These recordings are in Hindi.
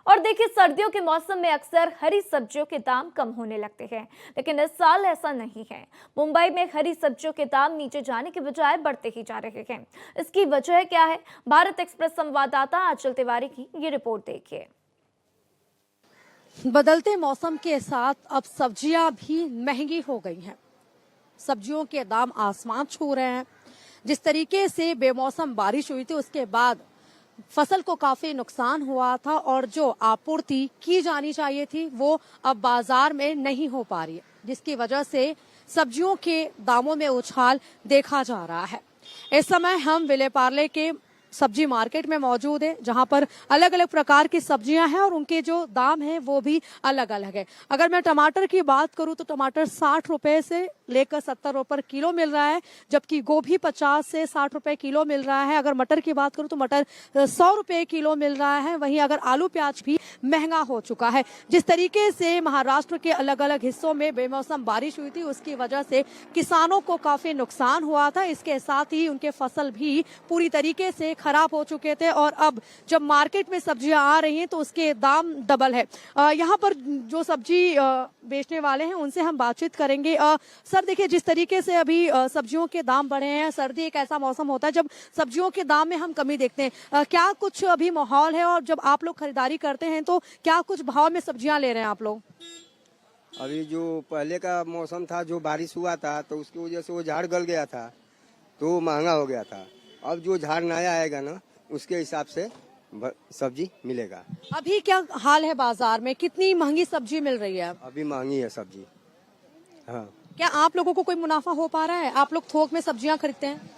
और देखिए, सर्दियों के मौसम में अक्सर हरी सब्जियों के दाम कम होने लगते हैं, लेकिन इस साल ऐसा नहीं है। मुंबई में हरी सब्जियों के दाम नीचे जाने के बजाय बढ़ते ही जा रहे हैं। इसकी वजह क्या है? भारत एक्सप्रेस संवाददाता आंचल तिवारी की ये रिपोर्ट देखिए। बदलते मौसम के साथ अब सब्जियां भी महंगी हो गई हैं। सब्जियों के दाम आसमान छू रहे हैं। जिस तरीके से बेमौसम बारिश हुई थी, उसके बाद फसल को काफी नुकसान हुआ था और जो आपूर्ति की जानी चाहिए थी वो अब बाजार में नहीं हो पा रही है, जिसकी वजह से सब्जियों के दामों में उछाल देखा जा रहा है। इस समय हम विलेपार्ले के सब्जी मार्केट में मौजूद है, जहां पर अलग अलग प्रकार की सब्जियां हैं और उनके जो दाम हैं वो भी अलग अलग है। अगर मैं टमाटर की बात करूं तो टमाटर 60 रुपए से लेकर 70 रुपए किलो मिल रहा है, जबकि गोभी 50 से 60 रुपए किलो मिल रहा है। अगर मटर की बात करूं तो मटर 100 रुपए किलो मिल रहा है। वहीं अगर आलू प्याज भी महंगा हो चुका है। जिस तरीके से महाराष्ट्र के अलग अलग हिस्सों में बेमौसम बारिश हुई थी, उसकी वजह से किसानों को काफी नुकसान हुआ था। इसके साथ ही उनके फसल भी पूरी तरीके से खराब हो चुके थे और अब जब मार्केट में सब्जियां आ रही हैं तो उसके दाम डबल है। यहाँ पर जो सब्जी बेचने वाले हैं उनसे हम बातचीत करेंगे। सर देखिए, जिस तरीके से अभी सब्जियों के दाम बढ़े हैं, सर्दी एक ऐसा मौसम होता है जब सब्जियों के दाम में हम कमी देखते हैं। क्या कुछ अभी माहौल है और जब आप लोग खरीदारी करते हैं तो क्या कुछ भाव में सब्जियां ले रहे हैं आप लोग? अभी जो पहले का मौसम था, जो बारिश हुआ था तो उसकी वजह से वो झाड़ गल गया था तो महंगा हो गया था। अब जो झाड़ नया आएगा ना, उसके हिसाब से सब्जी मिलेगा। अभी क्या हाल है बाजार में? कितनी महंगी सब्जी मिल रही है? अभी महंगी है सब्जी। हाँ। क्या आप लोगों को कोई मुनाफा हो पा रहा है? आप लोग थोक में सब्जियां खरीदते हैं?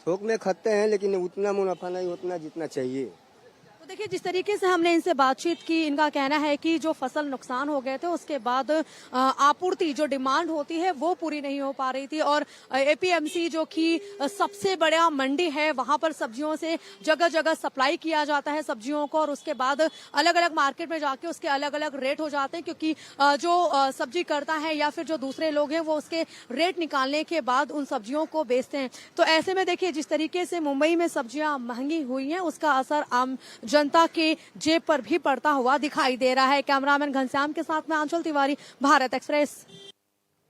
थोक में खरीदते हैं, लेकिन उतना मुनाफा नहीं उतना जितना चाहिए। तो देखिए, जिस तरीके से हमने इनसे बातचीत की, इनका कहना है कि जो फसल नुकसान हो गए थे उसके बाद आपूर्ति, जो डिमांड होती है वो पूरी नहीं हो पा रही थी और एपीएमसी जो कि सबसे बड़ा मंडी है, वहां पर सब्जियों से जगह जगह सप्लाई किया जाता है सब्जियों को और उसके बाद अलग अलग मार्केट में जाके उसके अलग अलग रेट हो जाते हैं, क्योंकि जो सब्जी करता है या फिर जो दूसरे लोग हैं वो उसके रेट निकालने के बाद उन सब्जियों को बेचते हैं। तो ऐसे में देखिए, जिस तरीके से मुंबई में सब्जियां महंगी हुई हैं उसका असर आम जनता के जेब पर भी पड़ता हुआ दिखाई दे रहा है। कैमरामैन घनश्याम के साथ में आंचल तिवारी, भारत एक्सप्रेस।